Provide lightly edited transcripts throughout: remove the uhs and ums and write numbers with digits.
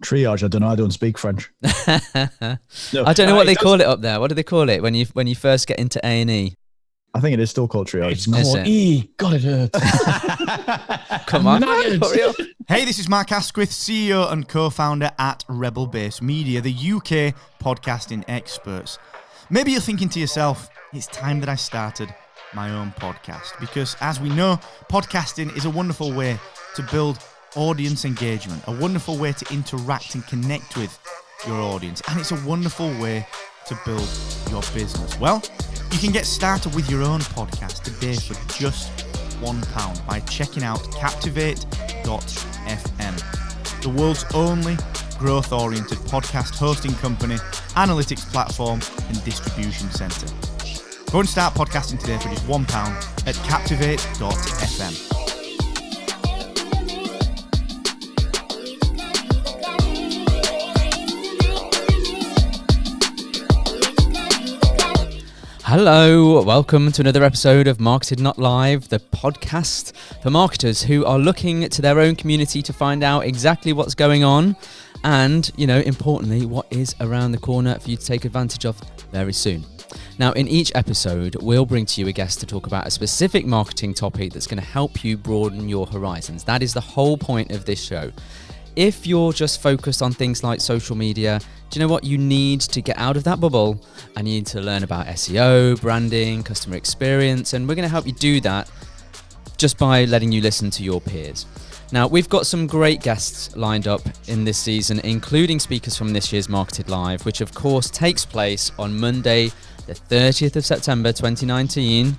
Triage, I don't know. I don't speak French. No, I don't know what they call it up there. What do they call it when you first get into A&E? I think it is still called triage. It's called E. God, it hurts. Come on. Hey, this is Mark Asquith, CEO and co-founder at Rebel Base Media, the UK podcasting experts. Maybe you're thinking to yourself, it's time that I started my own podcast. Because as we know, podcasting is a wonderful way to build audience engagement, a wonderful way to interact and connect with your audience, and it's a wonderful way to build your business. Well, you can get started with your own podcast today for just £1 by checking out Captivate.fm, the world's only growth-oriented podcast hosting company, analytics platform, and distribution centre. Go and start podcasting today for just £1 at Captivate.fm. Hello, welcome to another episode of MarketEd.Live, the podcast for marketers who are looking to their own community to find out exactly what's going on and, importantly, what is around the corner for you to take advantage of very soon. Now, in each episode, we'll bring to you a guest to talk about a specific marketing topic that's going to help you broaden your horizons. That is the whole point of this show. If you're just focused on things like social media, do you know what? You need to get out of that bubble and you need to learn about SEO, branding, customer experience, and we're going to help you do that just by letting you listen to your peers. Now, we've got some great guests lined up in this season, including speakers from this year's MarketEd.Live, which of course takes place on Monday, the 30th of September 2019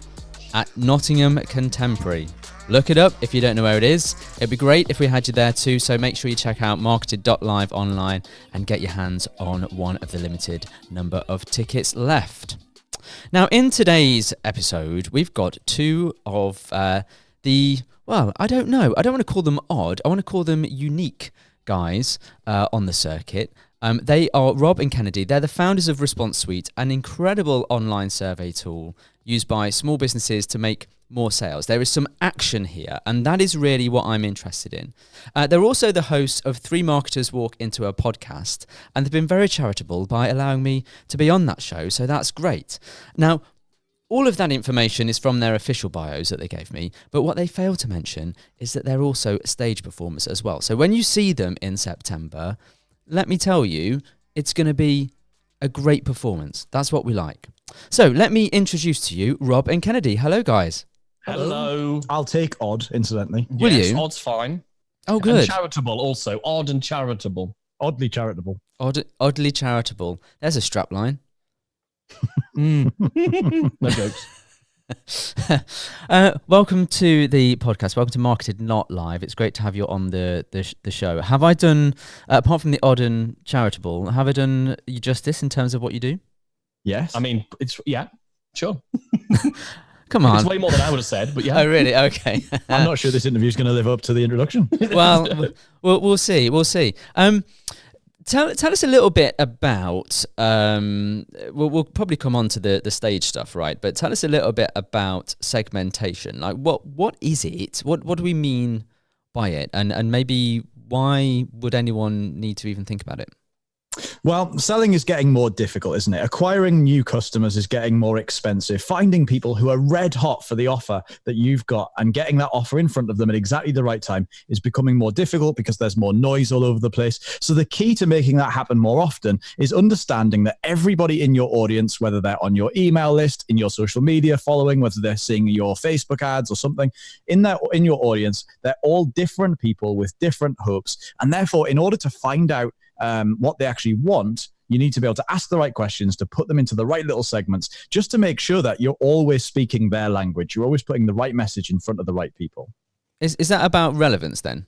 at Nottingham Contemporary. Look it up if you don't know where it is. It'd be great if we had you there too, so make sure you check out MarketEd.Live online and get your hands on one of the limited number of tickets left. Now, in today's episode, we've got two of I don't know. I don't want to call them odd. I want to call them unique guys on the circuit. They are Rob and Kennedy. They're the founders of ResponseSuite, an incredible online survey tool used by small businesses to make more sales. There is some action here, and that is really what I'm interested in. They're also the hosts of Three Marketers Walk Into a Podcast, and they've been very charitable by allowing me to be on that show, so that's great. Now, all of that information is from their official bios that they gave me, but what they fail to mention is that they're also stage performers as well. So when you see them in September, let me tell you, it's going to be a great performance. That's what we like. So let me introduce to you Rob and Kennedy. Hello, guys. Hello. I'll take odd, incidentally. Will you? Odd's fine. Oh, good. And charitable also. Odd and charitable. Oddly charitable. Oddly charitable. There's a strap line. No jokes. Welcome to the podcast. Welcome to MarketEd.Live. It's great to have you on the show. Have I done, apart from the odd and charitable, have I done you justice in terms of what you do? Yes. I mean, sure. Come on. It's way more than I would have said, but yeah. Oh, really? Okay. I'm not sure this interview is going to live up to the introduction. Well, we'll see. We'll see. Tell us a little bit about, we'll probably come on to the stage stuff, right? But tell us a little bit about segmentation. Like, what is it? What do we mean by it? And maybe why would anyone need to even think about it? Well, selling is getting more difficult, isn't it? Acquiring new customers is getting more expensive. Finding people who are red hot for the offer that you've got and getting that offer in front of them at exactly the right time is becoming more difficult because there's more noise all over the place. So the key to making that happen more often is understanding that everybody in your audience, whether they're on your email list, in your social media following, whether they're seeing your Facebook ads or something, in your audience, they're all different people with different hopes. And therefore, in order to find out what they actually want, you need to be able to ask the right questions to put them into the right little segments, just to make sure that you're always speaking their language. You're always putting the right message in front of the right people. Is that about relevance then?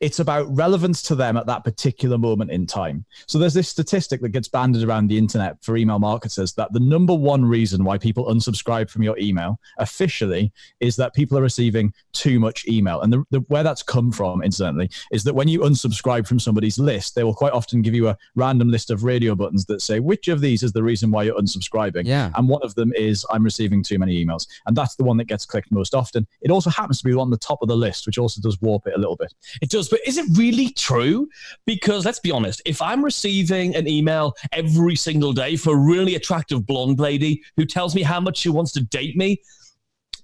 It's about relevance to them at that particular moment in time. So there's this statistic that gets banded around the internet for email marketers that the number one reason why people unsubscribe from your email officially is that people are receiving too much email. And where that's come from, incidentally, is that when you unsubscribe from somebody's list, they will quite often give you a random list of radio buttons that say, which of these is the reason why you're unsubscribing? Yeah. And one of them is, I'm receiving too many emails. And that's the one that gets clicked most often. It also happens to be on the top of the list, which also does warp it a little bit. It does does, but is it really true? Because let's be honest, if I'm receiving an email every single day for a really attractive blonde lady who tells me how much she wants to date me,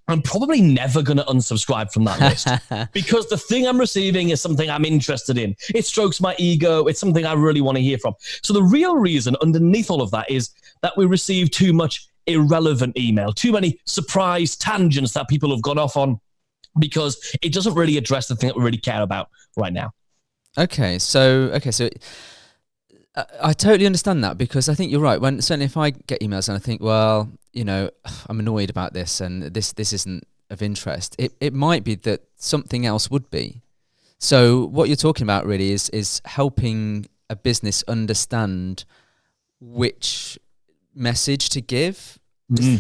I'm probably never going to unsubscribe from that list because the thing I'm receiving is something I'm interested in. It strokes my ego. It's something I really want to hear from. So the real reason underneath all of that is that we receive too much irrelevant email, too many surprise tangents that people have gone off on because it doesn't really address the thing that we really care about right now. Okay, so I totally understand that because I think you're right. Certainly if I get emails and I think, well, you know, I'm annoyed about this and this isn't of interest, it might be that something else would be. So what you're talking about really is helping a business understand which message to give.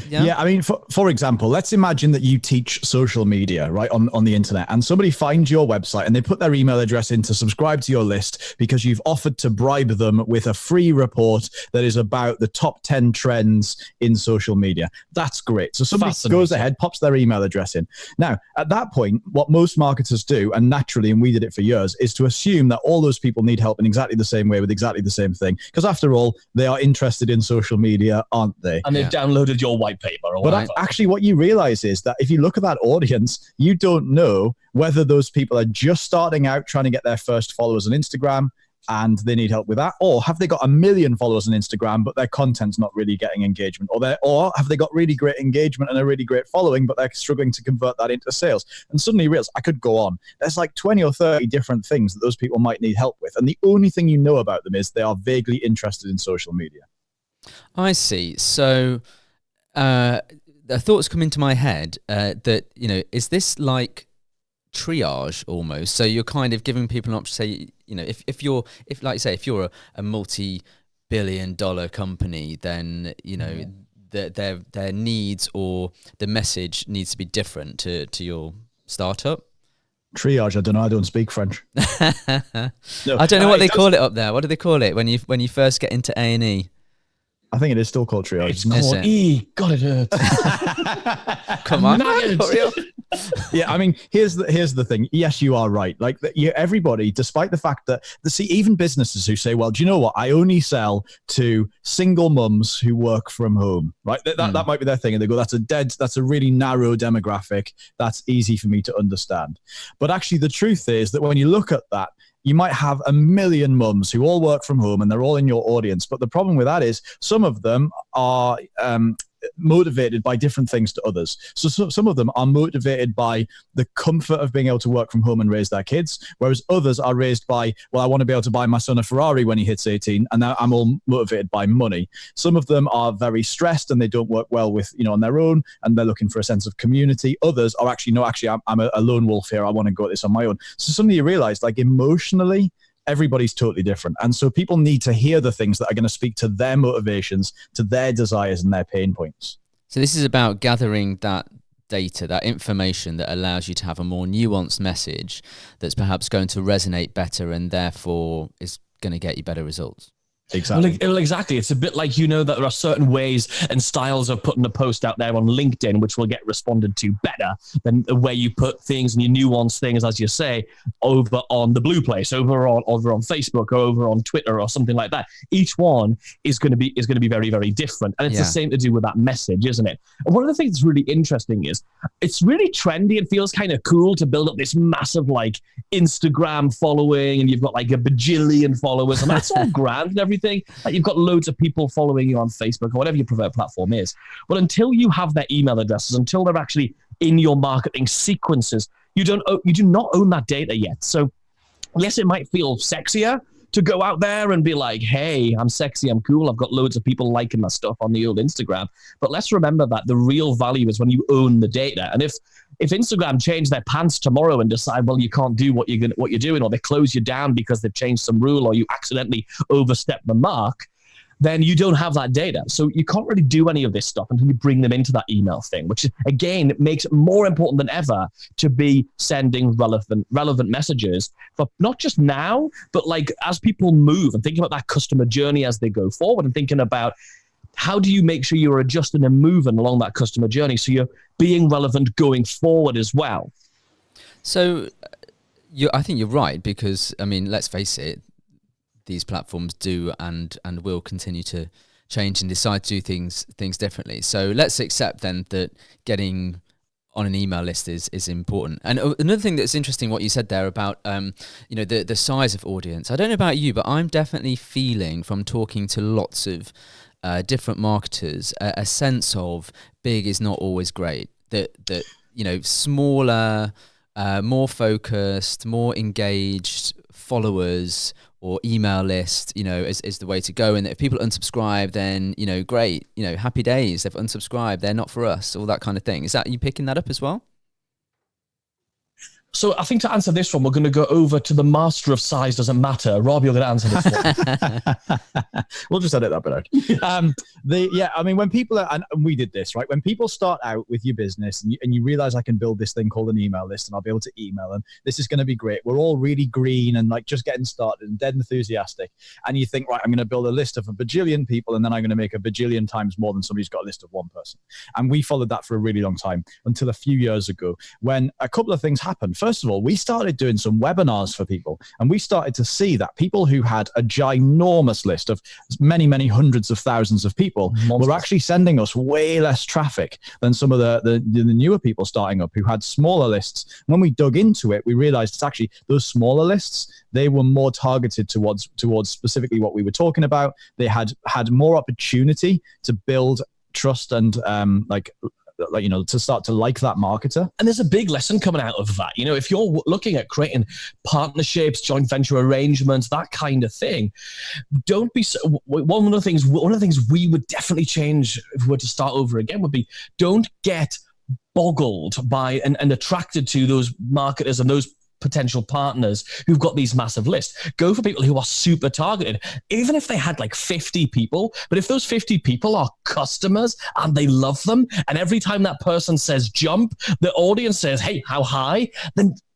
Yeah, I mean, for example, let's imagine that you teach social media, right, on the internet, and somebody finds your website and they put their email address in to subscribe to your list because you've offered to bribe them with a free report that is about the top 10 trends in social media. That's great. So somebody goes ahead, pops their email address in. Now, at that point, what most marketers do, and naturally, and we did it for years, is to assume that all those people need help in exactly the same way with exactly the same thing. Because after all, they are interested in social media, aren't they? And they've downloaded your white paper or whatever. But actually what you realize is that if you look at that audience, you don't know whether those people are just starting out trying to get their first followers on Instagram and they need help with that, or have they got 1 million followers on Instagram but their content's not really getting engagement, or have they got really great engagement and a really great following but they're struggling to convert that into sales. And suddenly you realize, I could go on, there's like 20 or 30 different things that those people might need help with, and the only thing you know about them is they are vaguely interested in social media. I see. So the thoughts come into my head that, you know, is this like triage almost? So you're kind of giving people an option, say, you know, if you're a multi-billion-dollar company, then, you know, their needs or the message needs to be different to your startup. Triage, I don't know. I don't speak French. No, I don't know what they call it up there. What do they call it when you first get into A&E? I think it is still called triage. It's called E. God, it hurts. Come on. Yeah, I mean, here's the thing. Yes, you are right. Like, everybody, despite the fact that even businesses who say, well, do you know what? I only sell to single mums who work from home, right? That might be their thing. And they go, that's a really narrow demographic. That's easy for me to understand. But actually, the truth is that when you look at that, you might have 1 million mums who all work from home and they're all in your audience. But the problem with that is some of them are motivated by different things to others. So some of them are motivated by the comfort of being able to work from home and raise their kids, whereas others are raised by, well, I want to be able to buy my son a Ferrari when he hits 18, and now I'm all motivated by money. Some of them are very stressed and they don't work well with, on their own, and they're looking for a sense of community. Others are actually, no, actually, I'm a lone wolf here. I want to go at this on my own. So suddenly you realize, like, emotionally, everybody's totally different. And so people need to hear the things that are going to speak to their motivations, to their desires and their pain points. So this is about gathering that data, that information that allows you to have a more nuanced message that's perhaps going to resonate better and therefore is going to get you better results. Exactly. Well, exactly. It's a bit like, that there are certain ways and styles of putting a post out there on LinkedIn, which will get responded to better than the way you put things and you nuance things, as you say, over on the Blue Place, over on Facebook, or over on Twitter, or something like that. Each one is going to be very, very different, and it's the same to do with that message, isn't it? And one of the things that's really interesting is it's really trendy. It feels kind of cool to build up this massive like Instagram following, and you've got like a bajillion followers, and that's all grand and everything. Like, you've got loads of people following you on Facebook or whatever your preferred platform is. But until you have their email addresses, until they're actually in your marketing sequences, you do not own that data yet. So yes, it might feel sexier to go out there and be like, hey, I'm sexy, I'm cool, I've got loads of people liking my stuff on the old Instagram. But let's remember that the real value is when you own the data. And if Instagram change their pants tomorrow and decide, well, you can't do what you're doing, or they close you down because they've changed some rule, or you accidentally overstep the mark, then you don't have that data. So you can't really do any of this stuff until you bring them into that email thing, which again makes it more important than ever to be sending relevant messages for not just now, but like as people move and thinking about that customer journey as they go forward, and thinking about how do you make sure you're adjusting and moving along that customer journey so you're being relevant going forward as well. So I think you're right, because I mean, let's face it, these platforms do and will continue to change and decide to do things differently. So let's accept then that getting on an email list is important. And another thing that's interesting, what you said there about the size of audience. I don't know about you, but I'm definitely feeling from talking to lots of different marketers a sense of big is not always great. That smaller, more focused, more engaged followers or email list, is the way to go. And if people unsubscribe, then, great, happy days. They've unsubscribed. They're not for us, all that kind of thing. Is that you picking that up as well? So I think to answer this one, we're going to go over to the master of size doesn't matter. Rob, you're going to answer this one. We'll just edit that bit out. When people are, and we did this, right? When people start out with your business and you realize I can build this thing called an email list and I'll be able to email them, this is going to be great. We're all really green and like just getting started and dead enthusiastic. And you think, right, I'm going to build a list of a bajillion people and then I'm going to make a bajillion times more than somebody who's got a list of one person. And we followed that for a really long time until a few years ago when a couple of things happened. First of all, we started doing some webinars for people, and we started to see that people who had a ginormous list of many, many hundreds of thousands of people were actually sending us way less traffic than some of the newer people starting up who had smaller lists. When we dug into it, we realized it's actually those smaller lists, they were more targeted towards specifically what we were talking about. They had more opportunity to build trust and to start to like that marketer. And there's a big lesson coming out of that. If you're looking at creating partnerships, joint venture arrangements, that kind of thing, don't be so, one of the things we would definitely change if we were to start over again would be, don't get boggled by and attracted to those marketers and those potential partners who've got these massive lists. Go for people who are super targeted, even if they had like 50 people. But if those 50 people are customers and they love them, and every time that person says jump, the audience says, hey, how high?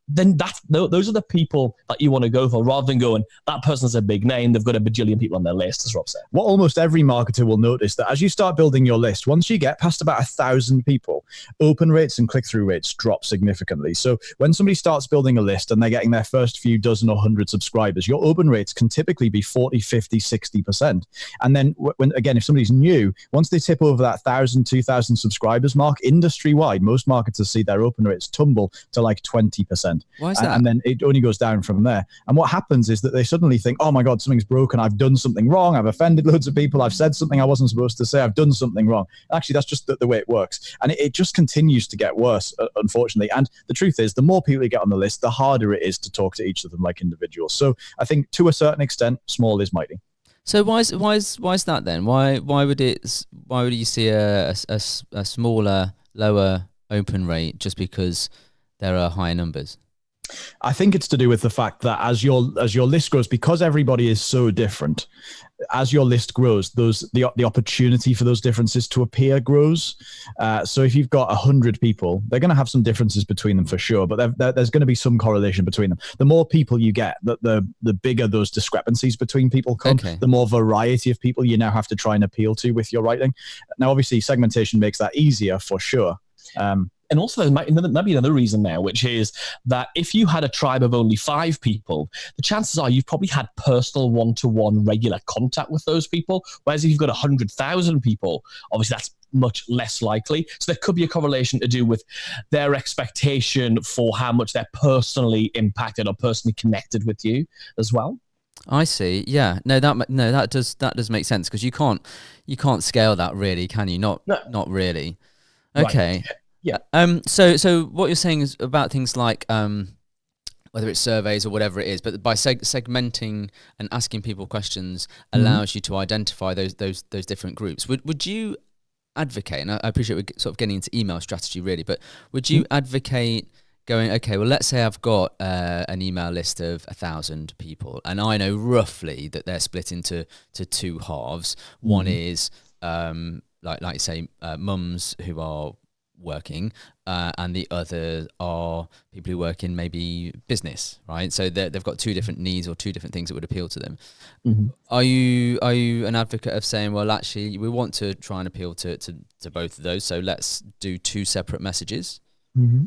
Then those are the people that you want to go for, rather than going, that person's a big name, they've got a bajillion people on their list, as Rob said. What almost every marketer will notice that as you start building your list, once you get past about 1,000 people, open rates and click-through rates drop significantly. So when somebody starts building a list and they're getting their first few dozen or 100 subscribers, your open rates can typically be 40, 50, 60%. And then if somebody's new, once they tip over that 1,000, 2,000 subscribers mark, industry-wide, most marketers see their open rates tumble to like 20%. Why is that? And then it only goes down from there. And what happens is that they suddenly think, oh my God, something's broken. I've done something wrong. I've offended loads of people. I've said something I wasn't supposed to say. I've done something wrong. Actually, that's just the way it works. And it just continues to get worse, unfortunately. And the truth is, the more people you get on the list, the harder it is to talk to each of them like individuals. So I think to a certain extent, small is mighty. So why is that then? Why would you see a smaller, lower open rate just because there are higher numbers? I think it's to do with the fact that as your list grows, because everybody is so different, as your list grows, the opportunity for those differences to appear grows. So if you've got 100 people, they're going to have some differences between them for sure, but there's going to be some correlation between them. The more people you get, the bigger those discrepancies between people come. Okay. The more variety of people you now have to try and appeal to with your writing. Now, obviously, segmentation makes that easier for sure. And also, there might be another reason now, which is that if you had a tribe of only 5 people, the chances are you've probably had personal one-to-one regular contact with those people. Whereas if you've got 100,000 people, obviously that's much less likely. So there could be a correlation to do with their expectation for how much they're personally impacted or personally connected with you as well. I see. Yeah. No, that does make sense, because you can't scale that really, can you? Not really. Okay. Right. Yeah. So what you're saying is about things like whether it's surveys or whatever it is, but by segmenting and asking people questions allows you to identify those different groups. Would you advocate? And I appreciate we're sort of getting into email strategy really, but would you advocate going, okay, well, let's say I've got an email list of 1,000 people, and I know roughly that they're split into two halves. One is like you say, mums who are working, and the other are people who work in maybe business, right? So they've got two different needs or two different things that would appeal to them. Mm-hmm. Are you an advocate of saying, well, actually, we want to try and appeal to both of those, so let's do two separate messages? Mm-hmm.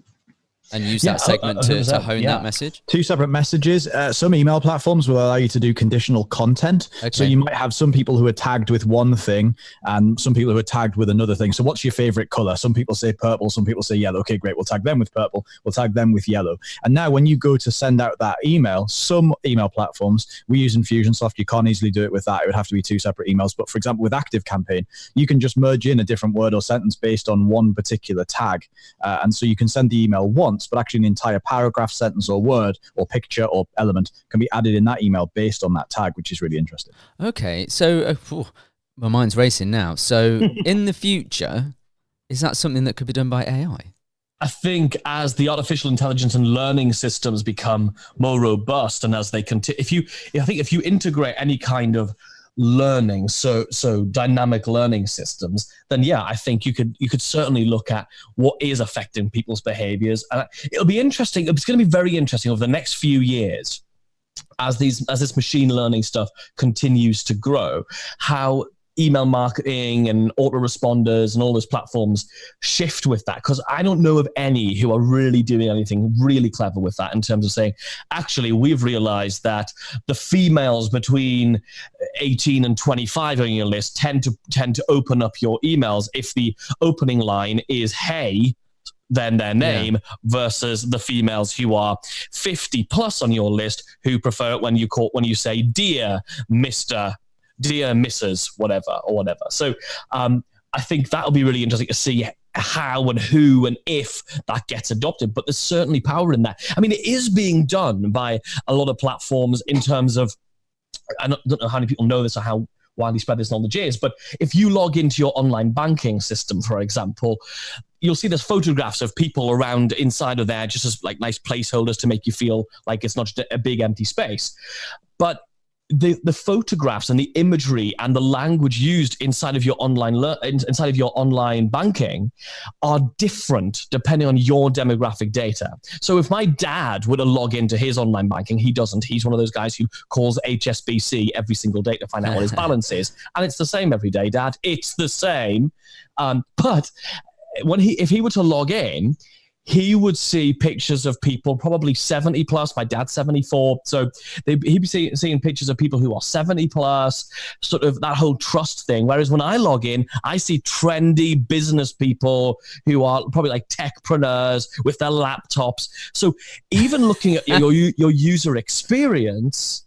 and use that segment to hone that message? 2 separate messages. Some email platforms will allow you to do conditional content. Okay. So you might have some people who are tagged with one thing and some people who are tagged with another thing. So what's your favorite color? Some people say purple, some people say yellow. Okay, great. We'll tag them with purple. We'll tag them with yellow. And now when you go to send out that email, some email platforms, we use Infusionsoft. You can't easily do it with that. It would have to be 2 separate emails. But for example, with ActiveCampaign, you can just merge in a different word or sentence based on one particular tag. And so you can send the email once, but actually an entire paragraph, sentence, or word, or picture, or element can be added in that email based on that tag, which is really interesting. Okay, so my mind's racing now. So in the future, is that something that could be done by AI? I think as the artificial intelligence and learning systems become more robust, and as they continue, if you integrate any kind of learning, so dynamic learning systems, then yeah, I think you could certainly look at what is affecting people's behaviors. And it'll be interesting. It's going to be very interesting over the next few years as this machine learning stuff continues to grow, how email marketing and autoresponders and all those platforms shift with that. Because I don't know of any who are really doing anything really clever with that in terms of saying, actually, we've realized that the females between 18 and 25 on your list tend to open up your emails if the opening line is hey, then their name, versus the females who are 50 plus on your list who prefer it when you say dear Mr., dear Mrs., whatever. So I think that'll be really interesting to see how and who and if that gets adopted. But there's certainly power in that. I mean, it is being done by a lot of platforms in terms of, I don't know how many people know this or how widely spread this knowledge is, but if you log into your online banking system, for example, you'll see there's photographs of people around inside of there just as like nice placeholders to make you feel like it's not just a big empty space. But the photographs and the imagery and the language used inside of your online banking are different depending on your demographic data. So if my dad were to log into his online banking, he doesn't. He's one of those guys who calls HSBC every single day to find out what his balance is. And it's the same every day, Dad. It's the same. But if he were to log in, he would see pictures of people probably 70 plus. My dad's 74. So he'd be seeing pictures of people who are 70 plus, sort of that whole trust thing. Whereas when I log in, I see trendy business people who are probably like techpreneurs with their laptops. So even looking at your user experience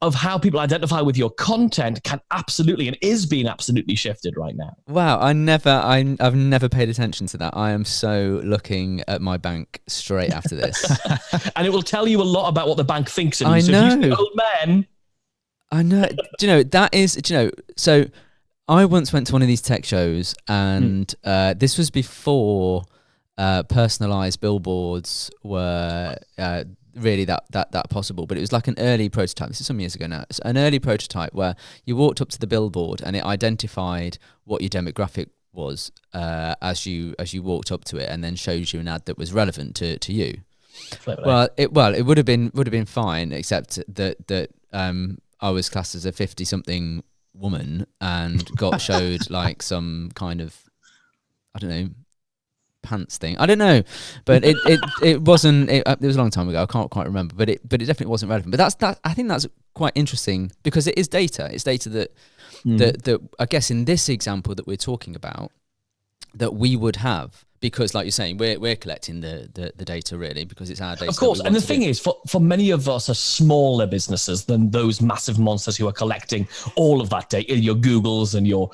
of how people identify with your content can absolutely and is being absolutely shifted right now. Wow, I've never paid attention to that. I am so looking at my bank straight after this. And it will tell you a lot about what the bank thinks of you. I know. So if you see old men. I know. Do you know, that is, do you know, so I once went to one of these tech shows and this was before personalized billboards were really that possible, but it was like an early prototype. This is some years ago now. It's an early prototype where you walked up to the billboard and it identified what your demographic was as you walked up to it, and then shows you an ad that was relevant to you. It would have been fine, except that I was classed as a 50-something woman and got showed like some kind of, I don't know, pants thing. I don't know, but it wasn't. It was a long time ago. I can't quite remember, but it definitely wasn't relevant. But I think that's quite interesting because it is data. It's data that I guess in this example that we're talking about that we would have. Because, like you're saying, we're collecting the data really because it's our data. Of course, and the thing is, for many of us are smaller businesses than those massive monsters who are collecting all of that data, your Googles and your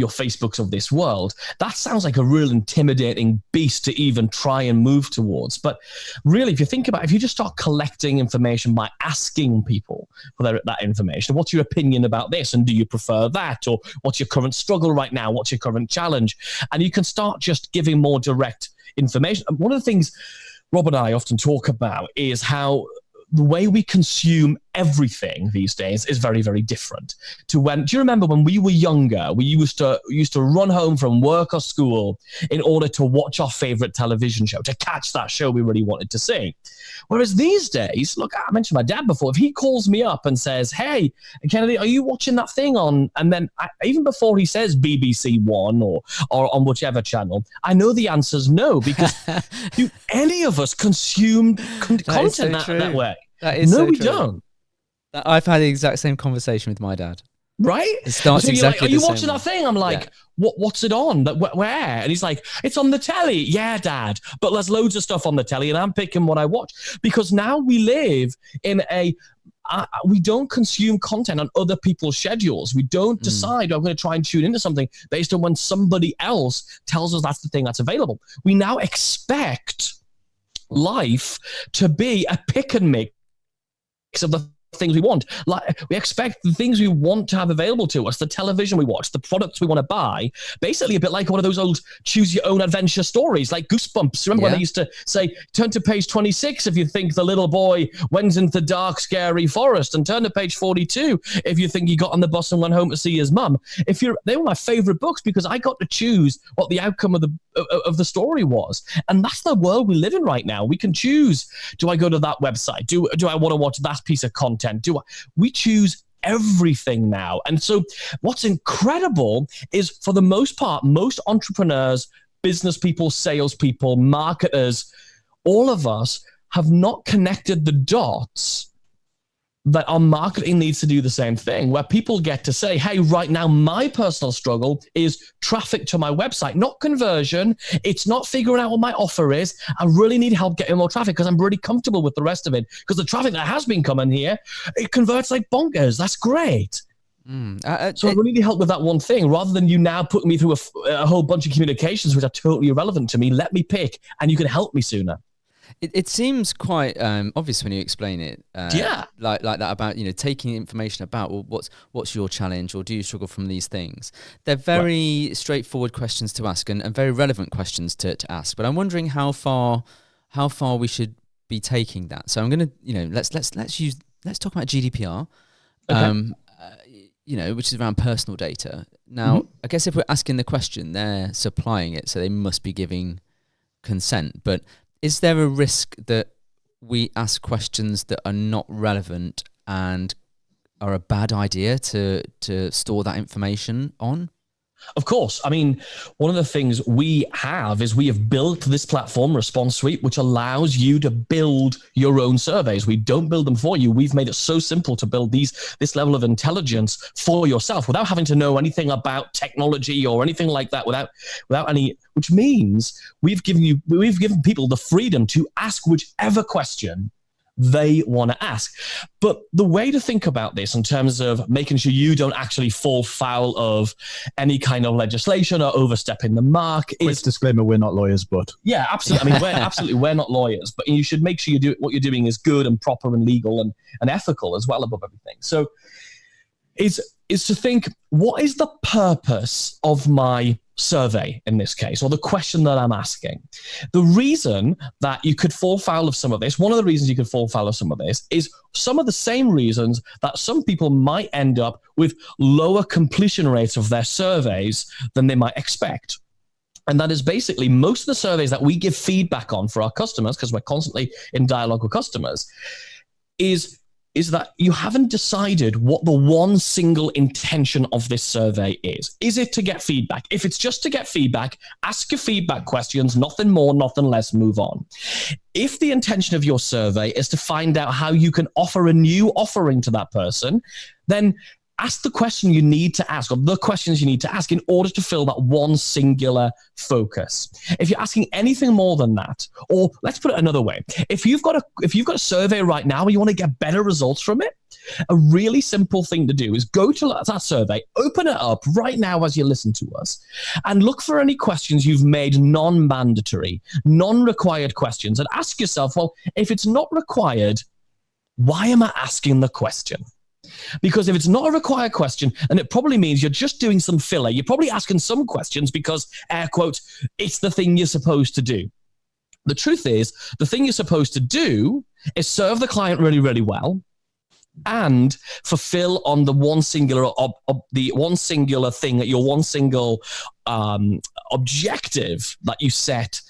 Facebooks of this world. That sounds like a real intimidating beast to even try and move towards. But really, if you think about it, if you just start collecting information by asking people for that information, what's your opinion about this, and do you prefer that, or what's your current struggle right now, what's your current challenge, and you can start just giving more direct information. One of the things Rob and I often talk about is how the way we consume everything these days is very, very different to when. Do you remember when we were younger? We used to run home from work or school in order to watch our favorite television show, to catch that show we really wanted to see. Whereas these days, look, I mentioned my dad before. If he calls me up and says, "Hey, Kennedy, are you watching that thing on?" And then even before he says BBC One or on whichever channel, I know the answer's no, because do any of us consume content that way? That is no, so we true. don't. I've had the exact same conversation with my dad. Right? It starts so exactly like, are you the watching same that thing? I'm like, what's it on? Where? And he's like, it's on the telly. Yeah, Dad. But there's loads of stuff on the telly and I'm picking what I watch. Because now we live in we don't consume content on other people's schedules. We don't decide, I'm going to try and tune into something based on when somebody else tells us that's the thing that's available. We now expect life to be a pick and mix of the things we want. Like, we expect the things we want to have available to us, the television we watch, the products we want to buy, basically a bit like one of those old choose your own adventure stories, like Goosebumps. Remember when they used to say, turn to page 26 if you think the little boy went into the dark, scary forest, and turn to page 42 if you think he got on the bus and went home to see his mum. They were my favorite books because I got to choose what the outcome of the story was. And that's the world we live in right now. We can choose, do I go to that website? Do I want to watch that piece of content? We choose everything now. And so what's incredible is, for the most part, most entrepreneurs, business people, salespeople, marketers, all of us have not connected the dots that our marketing needs to do the same thing, where people get to say, hey, right now, my personal struggle is traffic to my website, not conversion. It's not figuring out what my offer is. I really need help getting more traffic because I'm really comfortable with the rest of it, because the traffic that has been coming here, it converts like bonkers. That's great. So I really need help with that one thing, rather than you now putting me through a whole bunch of communications which are totally irrelevant to me. Let me pick and you can help me sooner. It seems quite obvious when you explain it. Like that about, taking information about, well, what's your challenge, or do you struggle from these things? They're very straightforward questions to ask and very relevant questions to ask. But I'm wondering how far we should be taking that. So I'm going to, let's talk about GDPR. Okay. Which is around personal data. Now, I guess if we're asking the question, they're supplying it, so they must be giving consent. But is there a risk that we ask questions that are not relevant and are a bad idea to store that information on? Of course. I mean, one of the things we have built this platform, ResponseSuite, which allows you to build your own surveys. We don't build them for you. We've made it so simple to build this level of intelligence for yourself without having to know anything about technology or anything like that, without any, which means we've given people the freedom to ask whichever question they want to ask. But the way to think about this in terms of making sure you don't actually fall foul of any kind of legislation or overstepping the mark is... Quick disclaimer, we're not lawyers, but... Yeah, absolutely. I mean, we're not lawyers, but you should make sure what you're doing is good and proper and legal and ethical as well above everything. So is to think, what is the purpose of my survey in this case, or the question that I'm asking? The reason that you could fall foul of some of this, one of the reasons you could fall foul of some of this, is some of the same reasons that some people might end up with lower completion rates of their surveys than they might expect. And that is basically most of the surveys that we give feedback on for our customers, because we're constantly in dialogue with customers, is that you haven't decided what the one single intention of this survey is. Is it to get feedback? If it's just to get feedback, ask your feedback questions, nothing more, nothing less, move on. If the intention of your survey is to find out how you can offer a new offering to that person, then ask the question you need to ask, or the questions you need to ask in order to fill that one singular focus. If you're asking anything more than that, or let's put it another way, if you've got a survey right now and you want to get better results from it, a really simple thing to do is go to that survey, open it up right now as you listen to us, and look for any questions you've made non-mandatory, non-required questions, and ask yourself, well, if it's not required, why am I asking the question? Because if it's not a required question, then it probably means you're just doing some filler. You're probably asking some questions because, air quote, it's the thing you're supposed to do. The truth is, the thing you're supposed to do is serve the client really, really well, and fulfill on the one singular thing, that your one single objective that you set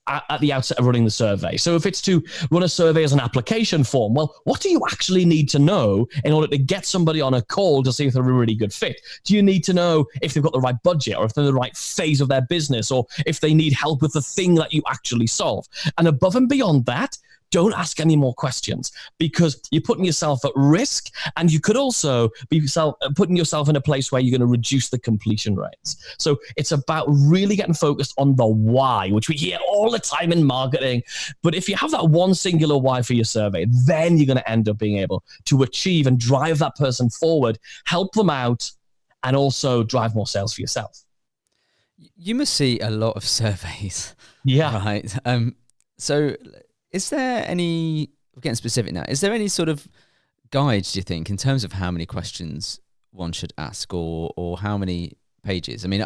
at the outset of running the survey. So if it's to run a survey as an application form, well, what do you actually need to know in order to get somebody on a call to see if they're a really good fit? Do you need to know if they've got the right budget, or if they're in the right phase of their business, or if they need help with the thing that you actually solve? And above and beyond that, don't ask any more questions, because you're putting yourself at risk, and you could also be putting yourself in a place where you're going to reduce the completion rates. So it's about really getting focused on the why, which we hear all the time in marketing. But if you have that one singular why for your survey, then you're going to end up being able to achieve and drive that person forward, help them out, and also drive more sales for yourself. You must see a lot of surveys. Yeah. Right. So is there any, we're getting specific now, is there any sort of guides, do you think, in terms of how many questions one should ask, or how many pages? I mean,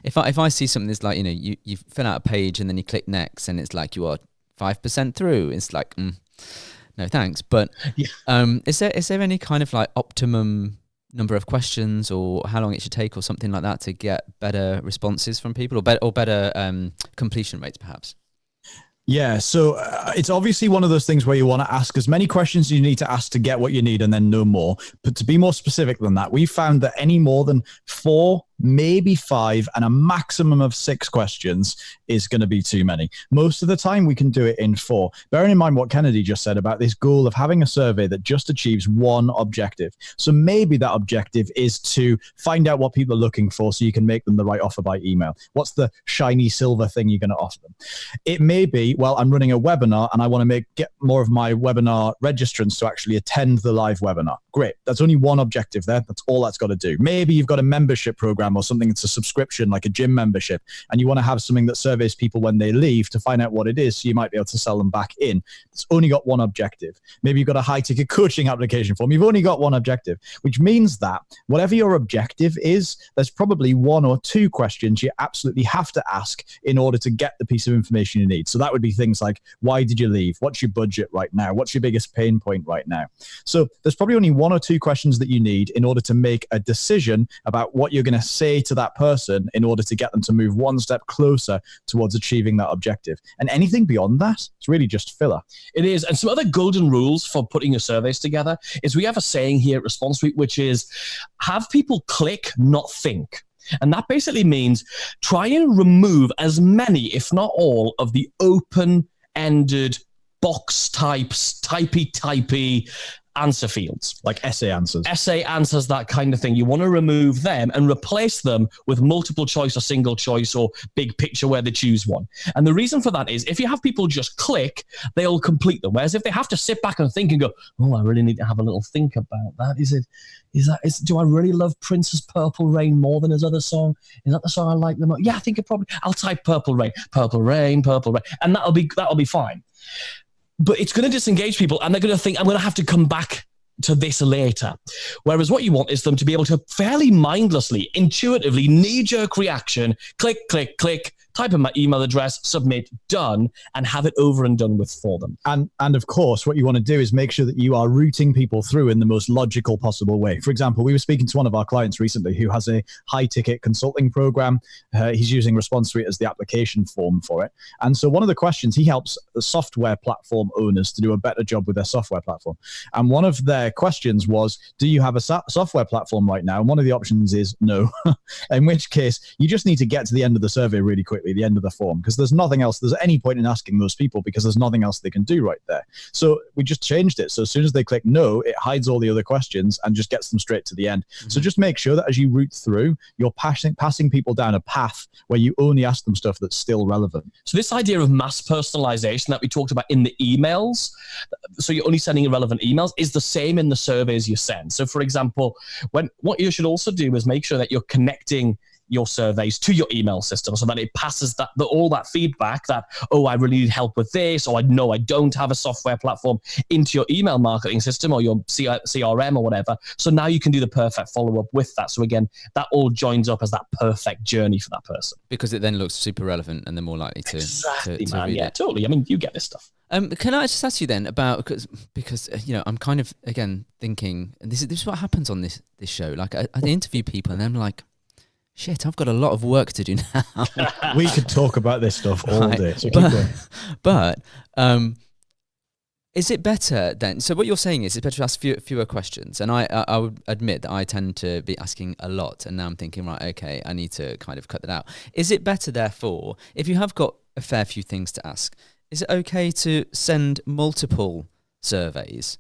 if I see something that's like, you fill out a page and then you click next and it's like you are 5% through, it's like, no thanks. But is there any kind of like optimum number of questions, or how long it should take, or something like that, to get better responses from people, or better completion rates perhaps? Yeah, so it's obviously one of those things where you want to ask as many questions as you need to ask to get what you need, and then no more. But to be more specific than that, we found that any more than 4, maybe 5, and a maximum of 6 questions is going to be too many. Most of the time we can do it in 4. Bearing in mind what Kennedy just said about this goal of having a survey that just achieves one objective. So maybe that objective is to find out what people are looking for so you can make them the right offer by email. What's the shiny silver thing you're going to offer them? It may be, well, I'm running a webinar and I want to get more of my webinar registrants to actually attend the live webinar. Great. That's only one objective there. That's all that's got to do. Maybe you've got a membership program or something that's a subscription, like a gym membership, and you want to have something that surveys people when they leave to find out what it is, so you might be able to sell them back in. It's only got one objective. Maybe you've got a high-ticket coaching application form. You've only got one objective, which means that whatever your objective is, there's probably 1 or 2 questions you absolutely have to ask in order to get the piece of information you need. So that would be things like, why did you leave? What's your budget right now? What's your biggest pain point right now? So there's probably only 1 or 2 questions that you need in order to make a decision about what you're going to say to that person in order to get them to move one step closer towards achieving that objective. And anything beyond that, it's really just filler. It is. And some other golden rules for putting your surveys together is, we have a saying here at ResponseSuite, which is have people click, not think. And that basically means try and remove as many, if not all, of the open-ended box types, typey answer fields, like essay answers, that kind of thing. You want to remove them and replace them with multiple choice or single choice or big picture where they choose one. And the reason for that is, if you have people just click, they'll complete them. Whereas if they have to sit back and think and go, oh, I really need to have a little think about that. Do I really love Prince's Purple Rain more than his other song? Is that the song I like the most? Yeah, I think I'll type Purple Rain, and that'll be fine. But it's going to disengage people, and they're going to think, I'm going to have to come back to this later. Whereas what you want is them to be able to fairly mindlessly, intuitively, knee-jerk reaction, click, type in my email address, submit, done, and have it over and done with for them. And of course, what you want to do is make sure that you are routing people through in the most logical possible way. For example, we were speaking to one of our clients recently who has a high-ticket consulting program. He's using ResponseSuite as the application form for it. And so one of the questions, he helps the software platform owners to do a better job with their software platform. And one of their questions was, do you have a software platform right now? And one of the options is no, in which case you just need to get to the end of the survey really quickly, the end of the form, because there's nothing else. There's any point in asking those people because there's nothing else they can do right there. So we just changed it. So as soon as they click no, it hides all the other questions and just gets them straight to the end. Mm-hmm. So just make sure that as you route through, you're passing people down a path where you only ask them stuff that's still relevant. So this idea of mass personalization that we talked about in the emails, so you're only sending irrelevant emails, is the same in the surveys you send. So for example, what you should also do is make sure that you're connecting your surveys to your email system so that it passes all that feedback that, oh, I really need help with this, or I know I don't have a software platform, into your email marketing system or your CRM or whatever. So now you can do the perfect follow-up with that. So again, that all joins up as that perfect journey for that person. Because it then looks super relevant and they're more likely to exactly, to man. read Yeah, it. totally. I mean, you get this stuff. Can I just ask you then about, because I'm kind of again thinking, and this is what happens on this show. Like I interview people and I'm like, shit, I've got a lot of work to do now. We could talk about this stuff all day. So keep going. But is it better then? So what you're saying is it's better to ask fewer questions. And I would admit that I tend to be asking a lot. And now I'm thinking, right, okay, I need to kind of cut that out. Is it better, therefore, if you have got a fair few things to ask, is it okay to send multiple surveys,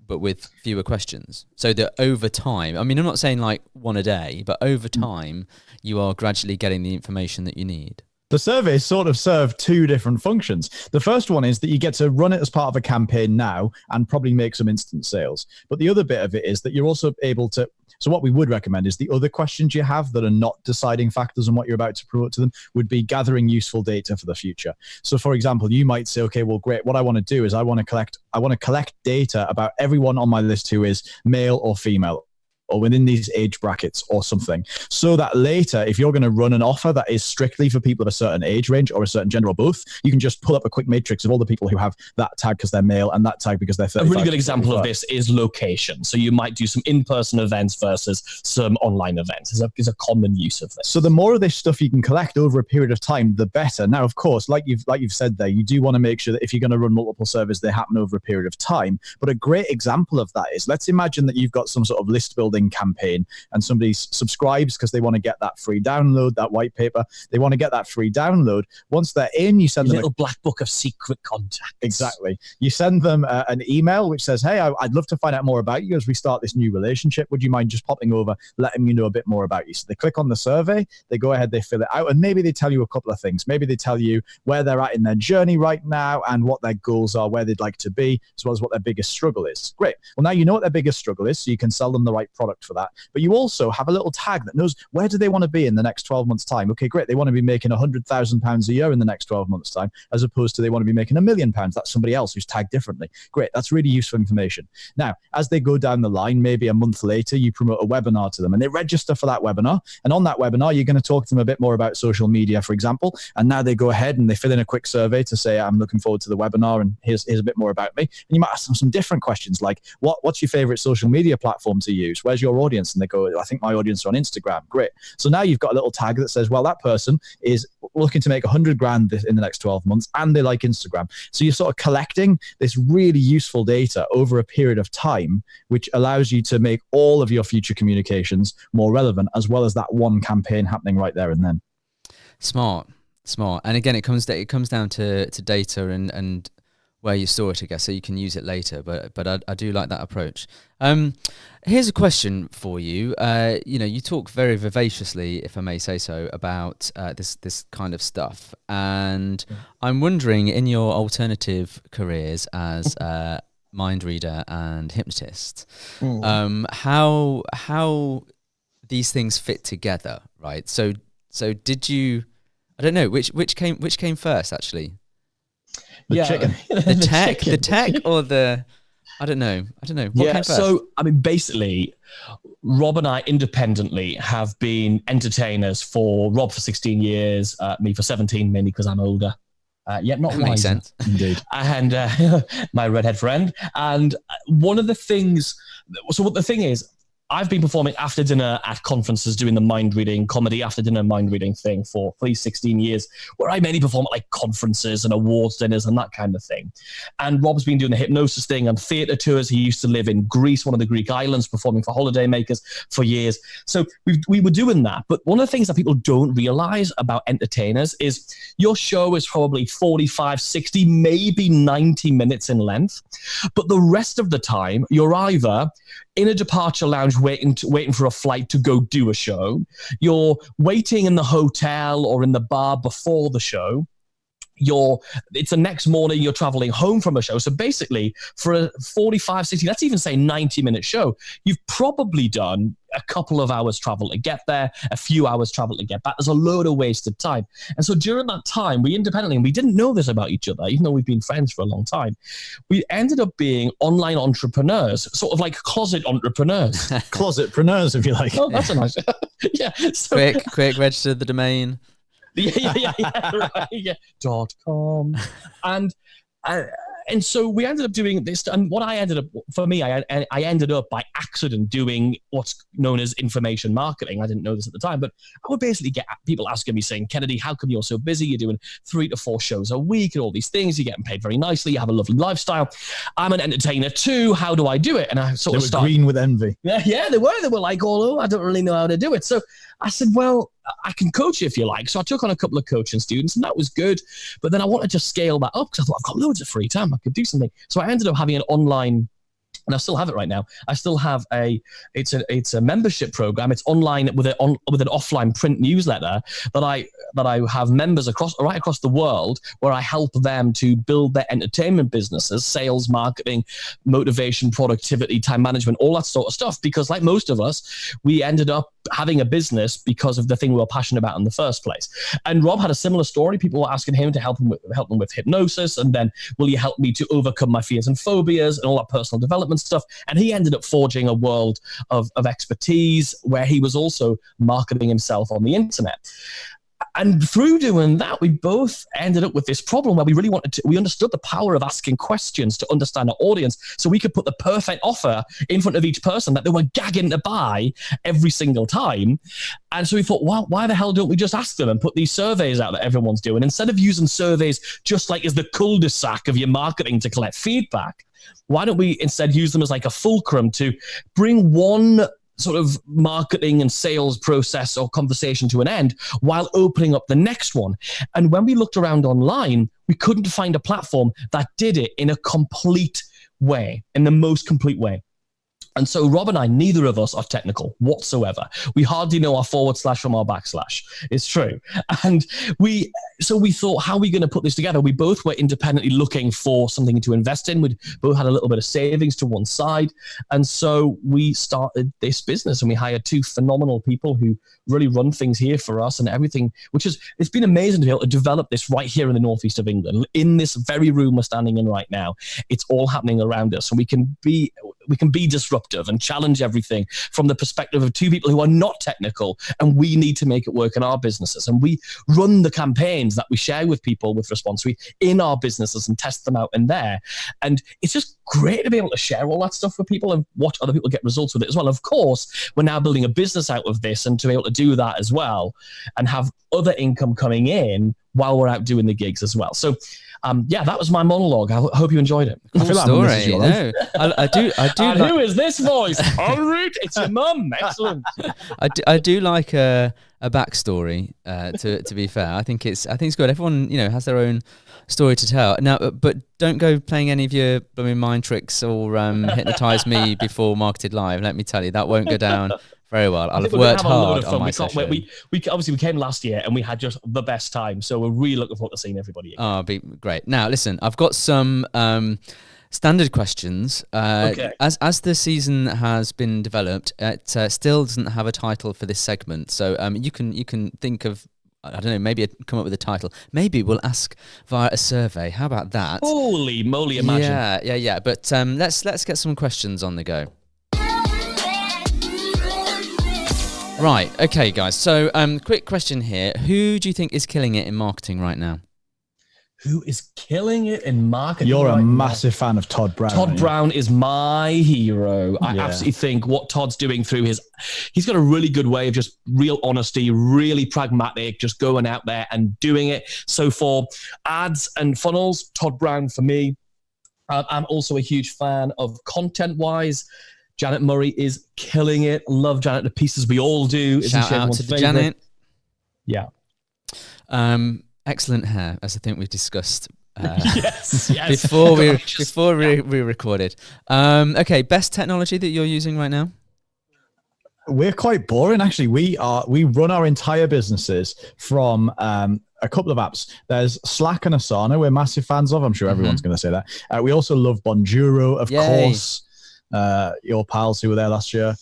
but with fewer questions? So that over time, I mean, I'm not saying like one a day, but over time, you are gradually getting the information that you need. The surveys sort of serve two different functions. The first one is that you get to run it as part of a campaign now and probably make some instant sales. But the other bit of it is that you're also able to, so what we would recommend is the other questions you have that are not deciding factors on what you're about to promote to them would be gathering useful data for the future. So for example, you might say, okay, well, great. What I want to do is I want to collect data about everyone on my list who is male or female, or within these age brackets or something, so that later, if you're going to run an offer that is strictly for people at a certain age range or a certain gender or both, you can just pull up a quick matrix of all the people who have that tag because they're male and that tag because they're 35. A really good example of this is location. So you might do some in-person events versus some online events. Is a common use of this. So the more of this stuff you can collect over a period of time, the better. Now, of course, like you've said there, you do want to make sure that if you're going to run multiple surveys, they happen over a period of time. But a great example of that is, let's imagine that you've got some sort of list building campaign and somebody subscribes because they want to get that free download, that white paper. They want to get that free download. Once they're in, you send them a little black book of secret contacts. Exactly. You send them an email which says, hey, I'd love to find out more about you as we start this new relationship. Would you mind just popping over, letting me know a bit more about you? So they click on the survey, they go ahead, they fill it out, and maybe they tell you a couple of things. Maybe they tell you where they're at in their journey right now and what their goals are, where they'd like to be, as well as what their biggest struggle is. Great. Well, now you know what their biggest struggle is, so you can sell them the right product for that. But you also have a little tag that knows where do they want to be in the next 12 months' time. Okay, great. They want to be making £100,000 a year in the next 12 months' time, as opposed to they want to be making £1 million. That's somebody else who's tagged differently. Great. That's really useful information. Now, as they go down the line, maybe a month later, you promote a webinar to them and they register for that webinar. And on that webinar, you're going to talk to them a bit more about social media, for example. And now they go ahead and they fill in a quick survey to say, I'm looking forward to the webinar and here's a bit more about me. And you might ask them some different questions like, what's your favorite social media platform to use? Where's your audience? And they go, I think my audience are on Instagram. Great. So now you've got a little tag that says, well, that person is looking to make 100 grand in the next 12 months and they like Instagram. So you're sort of collecting this really useful data over a period of time, which allows you to make all of your future communications more relevant, as well as that one campaign happening right there and then. Smart. And again, it comes down to data and where you store it, I guess, so you can use it later. But I do like that approach. Here's a question for you. You talk very vivaciously, if I may say so, about this kind of stuff. And I'm wondering, in your alternative careers as mind reader and hypnotist, how these things fit together, right? So did you? I don't know which came first, actually. The tech, or the. I don't know. What came first? So, I mean, basically, Rob and I independently have been entertainers for Rob for 16 years, me for 17, mainly because I'm older. Yet not wiser. Makes sense. Indeed. And my redhead friend. And one of the things, so what the thing is, I've been performing after dinner at conferences, doing the mind reading, comedy after dinner mind reading thing for these 16 years, where I mainly perform at like conferences and awards dinners and that kind of thing. And Rob's been doing the hypnosis thing and theatre tours. He used to live in Greece, one of the Greek islands, performing for holidaymakers for years. So we were doing that. But one of the things that people don't realize about entertainers is your show is probably 45, 60, maybe 90 minutes in length. But the rest of the time, you're either in a departure lounge waiting for a flight to go do a show. You're waiting in the hotel or in the bar before the show. It's the next morning, you're traveling home from a show. So basically, for a 45, 60, let's even say 90-minute show, you've probably done a couple of hours travel to get there, a few hours travel to get back. There's a load of wasted time. And so during that time, we independently, and we didn't know this about each other, even though we've been friends for a long time, we ended up being online entrepreneurs, sort of like closet entrepreneurs. Closetpreneurs, if you like. Oh, that's a nice. Yeah. So, quick, register the domain. Yeah, right, yeah. .com. And And so we ended up doing this, and what I ended up, for me, I ended up by accident doing what's known as information marketing. I didn't know this at the time, but I would basically get people asking me saying, Kennedy, how come you're so busy? You're doing 3 to 4 shows a week and all these things. You're getting paid very nicely. You have a lovely lifestyle. I'm an entertainer too. How do I do it? And I sort of started green with envy. Yeah, they were. They were like, oh, I don't really know how to do it. So I said, well, I can coach you if you like. So I took on a couple of coaching students, and that was good. But then I wanted to scale that up because I thought I've got loads of free time. I could do something. So I ended up having an online, and I still have it right now. I still have it's a membership program. It's online with an offline print newsletter that I have members right across the world, where I help them to build their entertainment businesses, sales, marketing, motivation, productivity, time management, all that sort of stuff. Because like most of us, we ended up having a business because of the thing we were passionate about in the first place. And Rob had a similar story. People were asking him to help them with hypnosis, and then, will you help me to overcome my fears and phobias and all that personal development stuff? And he ended up forging a world of expertise where he was also marketing himself on the internet. And through doing that, we both ended up with this problem where we understood the power of asking questions to understand our audience, so we could put the perfect offer in front of each person that they were gagging to buy every single time. And so we thought, well, why the hell don't we just ask them and put these surveys out that everyone's doing? Instead of using surveys just like as the cul-de-sac of your marketing to collect feedback, why don't we instead use them as like a fulcrum to bring one sort of marketing and sales process or conversation to an end while opening up the next one? And when we looked around online, we couldn't find a platform that did it in a complete way, in the most complete way. And so Rob and I, neither of us are technical whatsoever. We hardly know our / from our /. It's true. And so we thought, how are we going to put this together? We both were independently looking for something to invest in. We both had a little bit of savings to one side. And so we started this business, and we hired 2 phenomenal people who really run things here for us and everything, it's been amazing to be able to develop this right here in the northeast of England, in this very room we're standing in right now. It's all happening around us, and we can be disruptive and challenge everything from the perspective of 2 people who are not technical, and we need to make it work in our businesses. And we run the campaigns that we share with people with ResponseSuite in our businesses and test them out in there. And it's just great to be able to share all that stuff with people and watch other people get results with it as well. Of course, we're now building a business out of this, and to be able to do that as well and have other income coming in while we're out doing the gigs as well. So that was my monologue. I hope you enjoyed it. Cool story. No, I do. And who is this voice? Oh, Root, it's your mum. Excellent. I do like a backstory. To be fair, I think it's good. Everyone has their own story to tell. Now, but don't go playing any of your mind tricks or hypnotize me before MarketEd.Live. Let me tell you, that won't go down very well. I'll have worked hard on my session. We obviously came last year and we had just the best time. So we're really looking forward to seeing everybody again. Oh, be great. Now, listen, I've got some standard questions. Okay. As the season has been developed, it still doesn't have a title for this segment. So you can think of, I don't know, maybe come up with a title. Maybe we'll ask via a survey. How about that? Holy moly, imagine. Yeah. But let's get some questions on the go. Right, okay, guys. So, quick question here. Who do you think is killing it in marketing right now? Who is killing it in marketing? You're a massive fan of Todd Brown. Todd Brown is my hero. I absolutely think what Todd's doing through he's got a really good way of just real honesty, really pragmatic, just going out there and doing it. So for ads and funnels, Todd Brown for me. I'm also a huge fan of content-wise. Janet Murray is killing it. Love Janet to pieces. We all do. Shout out to Janet. Yeah. Excellent hair, as I think we've discussed yes. before we recorded. Okay, best technology that you're using right now? We're quite boring, actually. We run our entire businesses from a couple of apps. There's Slack and Asana. We're massive fans of. I'm sure everyone's going to say that. We also love Bonjoro, of course. Your pals who were there last year.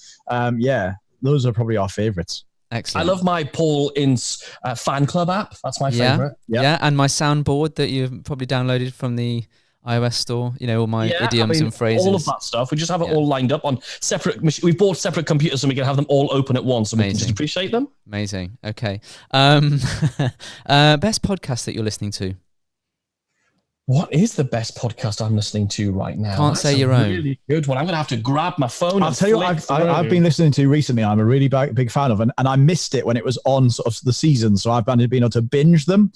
Those are probably our favorites. Excellent. I love my Paul Ince fan club app. That's my favorite. Yeah, and my soundboard that you've probably downloaded from the iOS store. All my idioms and phrases. All of that stuff. We just have it all lined up on separate. We bought separate computers so we can have them all open at once, and we can just appreciate them. Amazing. Okay. Best podcast that you're listening to? What is the best podcast I'm listening to right now? Can't say your own. Really good one. I'm going to have to grab my phone. I'll tell you what I've been listening to recently. I'm a really big fan of, and I missed it when it was on sort of the season, so I've been able to binge them.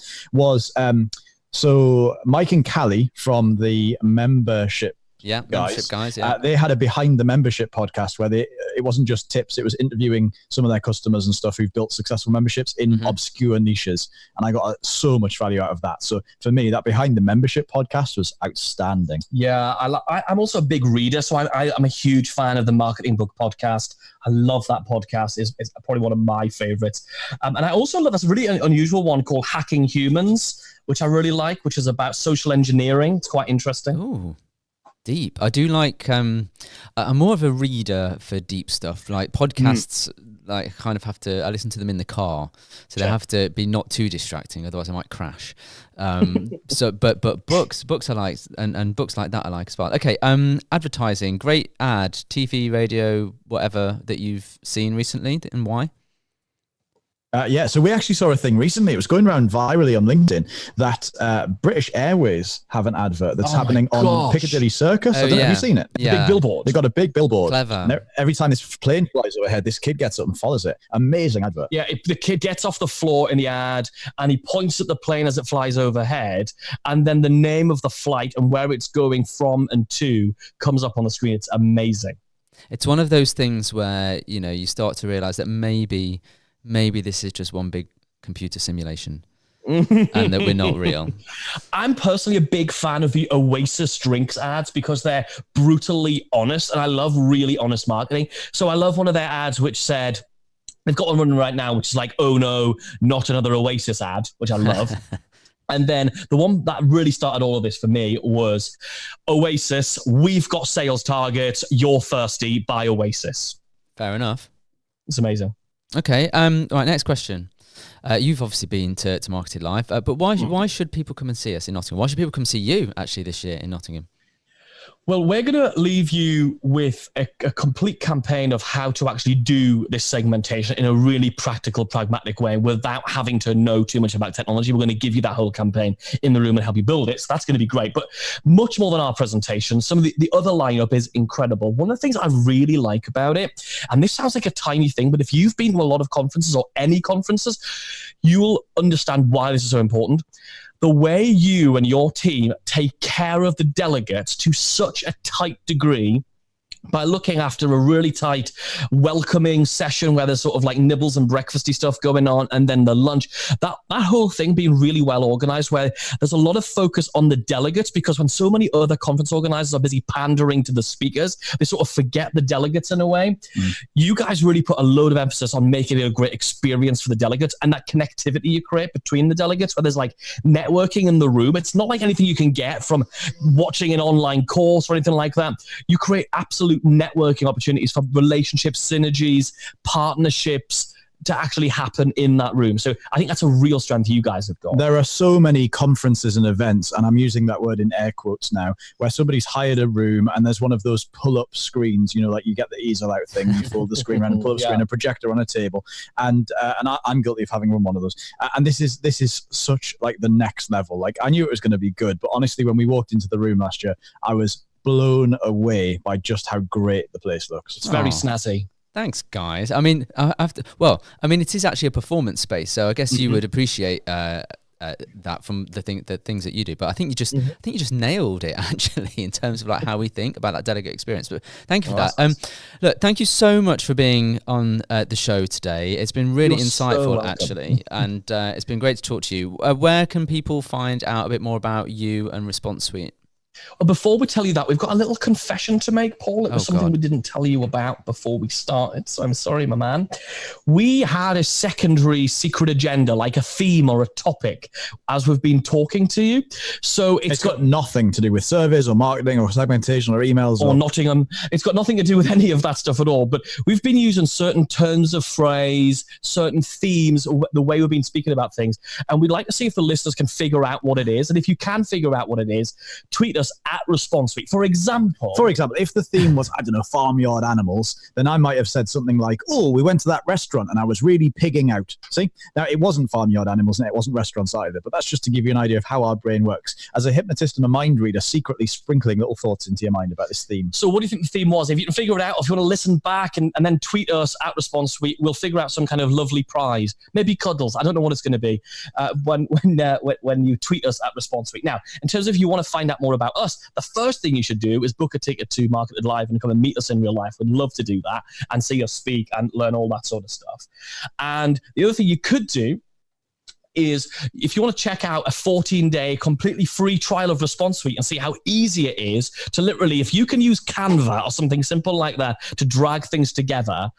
So Mike and Callie from the membership. Yeah, membership guys. They had a behind the membership podcast where it wasn't just tips; it was interviewing some of their customers and stuff who've built successful memberships in obscure niches, and I got so much value out of that. So for me, that behind the membership podcast was outstanding. Yeah, I'm also a big reader, so I'm a huge fan of the Marketing Book podcast. I love that podcast; it's probably one of my favorites. And I also love this really unusual one called Hacking Humans, which I really like, which is about social engineering. It's quite interesting. Ooh. Deep. I do like. I'm more of a reader for deep stuff. Like podcasts, like I kind of have to. I listen to them in the car, so they have to be not too distracting. Otherwise, I might crash. But books I like, and books like that I like as well. Okay. Advertising, great ad, TV, radio, whatever that you've seen recently, and why? So we actually saw a thing recently. It was going around virally on LinkedIn that British Airways have an advert that's happening on Piccadilly Circus. I don't know, have you seen it? Yeah. Big billboard. They got a big billboard. Clever. And every time this plane flies overhead, this kid gets up and follows it. Amazing advert. Yeah, the kid gets off the floor in the ad and he points at the plane as it flies overhead, and then the name of the flight and where it's going from and to comes up on the screen. It's amazing. It's one of those things where you start to realize that maybe this is just one big computer simulation and that we're not real. I'm personally a big fan of the Oasis drinks ads because they're brutally honest, and I love really honest marketing. So I love one of their ads which said, they've got one running right now, which is like, oh no, not another Oasis ad, which I love. And then the one that really started all of this for me was Oasis, we've got sales targets, you're thirsty, buy Oasis. Fair enough. It's amazing. Okay. Right. Next question. You've obviously been to MarketEd.Live, but why should people come and see us in Nottingham? Why should people come see you actually this year in Nottingham? Well, we're going to leave you with a complete campaign of how to actually do this segmentation in a really practical, pragmatic way without having to know too much about technology. We're going to give you that whole campaign in the room and help you build it. So that's going to be great. But much more than our presentation, some of the other lineup is incredible. One of the things I really like about it, and this sounds like a tiny thing, but if you've been to a lot of conferences or any conferences, you will understand why this is so important. The way you and your team take care of the delegates to such a tight degree by looking after a really tight, welcoming session where there's sort of like nibbles and breakfasty stuff going on, and then the lunch, that whole thing being really well organized, where there's a lot of focus on the delegates, because when so many other conference organizers are busy pandering to the speakers, they sort of forget the delegates in a way. You guys really put a load of emphasis on making it a great experience for the delegates, and that connectivity you create between the delegates, where there's like networking in the room. It's not like anything you can get from watching an online course or anything like that. You create absolute networking opportunities for relationships, synergies, partnerships to actually happen in that room. So I think that's a real strength you guys have got. There are so many conferences and events, and I'm using that word in air quotes now, where somebody's hired a room and there's one of those pull-up screens, like you get the easel out thing, you fold the screen around and pull-up screen, a projector on a table. And I'm guilty of having run one of those. And this is such like the next level. Like I knew it was going to be good, but honestly, when we walked into the room last year, I was blown away by just how great the place looks. It's very snazzy. Thanks, guys. I mean, it is actually a performance space, so I guess you would appreciate that from the things that you do. But I think you just nailed it actually in terms of like how we think about that delegate experience. But thank you for that. Look, thank you so much for being on the show today. It's been really insightful actually, and it's been great to talk to you. Where can people find out a bit more about you and ResponseSuite? Well, before we tell you that, we've got a little confession to make, Paul. It was something we didn't tell you about before we started, so I'm sorry, my man. We had a secondary secret agenda, like a theme or a topic, as we've been talking to you. So it's got nothing to do with surveys or marketing or segmentation or emails or Nottingham. It's got nothing to do with any of that stuff at all. But we've been using certain turns of phrase, certain themes, the way we've been speaking about things. And we'd like to see if the listeners can figure out what it is. And if you can figure out what it is, tweet us us at ResponseSuite. For example, if the theme was, I don't know, farmyard animals, then I might have said something like, oh, we went to that restaurant and I was really pigging out. See? Now, it wasn't farmyard animals and it wasn't restaurants either, but that's just to give you an idea of how our brain works. As a hypnotist and a mind reader, secretly sprinkling little thoughts into your mind about this theme. So what do you think the theme was? If you can figure it out, if you want to listen back and then tweet us at ResponseSuite, we'll figure out some kind of lovely prize. Maybe cuddles. I don't know what it's going to be when you tweet us at ResponseSuite. Now, in terms of if you want to find out more about us, the first thing you should do is book a ticket to MarketEd.Live and come and meet us in real life. We'd love to do that and see us speak and learn all that sort of stuff. And the other thing you could do is if you want to check out a 14-day completely free trial of ResponseSuite and see how easy it is to literally, if you can use Canva or something simple like that to drag things together,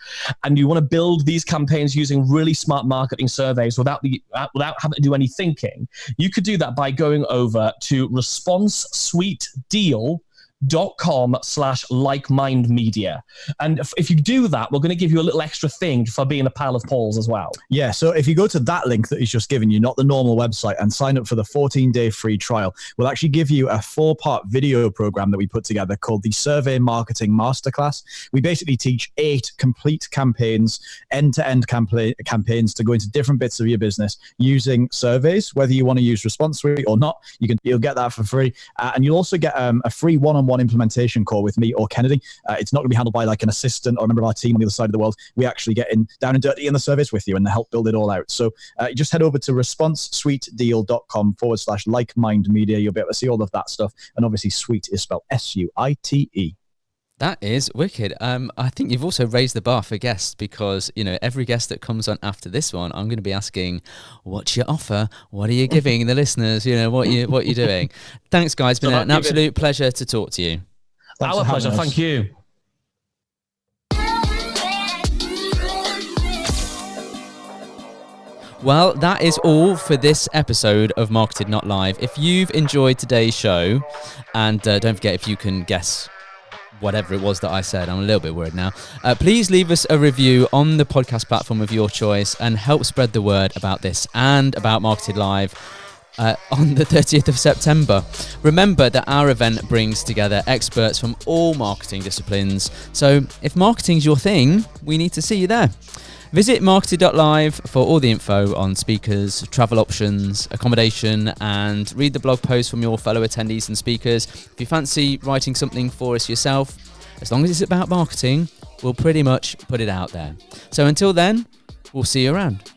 and you want to build these campaigns using really smart marketing surveys without having to do any thinking, you could do that by going over to ResponseSuiteDeal.com/likemindmedia. And if you do that, we're going to give you a little extra thing for being a pal of Paul's as well. Yeah, so if you go to that link that he's just given you, not the normal website, and sign up for the 14-day free trial, we'll actually give you a 4-part video program that we put together called the Survey Marketing Masterclass. We basically teach 8 complete campaigns, end-to-end campaigns to go into different bits of your business using surveys. Whether you want to use ResponseSuite or not, you'll get that for free. And you'll also get a free one-on-one implementation call with me or Kennedy. It's not going to be handled by like an assistant or a member of our team on the other side of the world. We actually get in down and dirty in the service with you and help build it all out. So just head over to ResponseSuiteDeal.com/likemindmedia. You'll be able to see all of that stuff. And obviously, Suite is spelled S-U-I-T-E. That is wicked. I think you've also raised the bar for guests because, every guest that comes on after this one, I'm going to be asking, what's your offer? What are you giving the listeners? What you're doing? Thanks, guys. It's been an absolute pleasure to talk to you. Our pleasure. Thank you. Well, that is all for this episode of MarketEd.Live. If you've enjoyed today's show, and don't forget, if you can guess whatever it was that I said, I'm a little bit worried now, please leave us a review on the podcast platform of your choice and help spread the word about this and about MarketEd.Live on the 30th of September. Remember that our event brings together experts from all marketing disciplines, so if marketing's your thing, we need to see you there. Visit MarketEd.Live for all the info on speakers, travel options, accommodation, and read the blog posts from your fellow attendees and speakers. If you fancy writing something for us yourself, as long as it's about marketing, we'll pretty much put it out there. So until then, we'll see you around.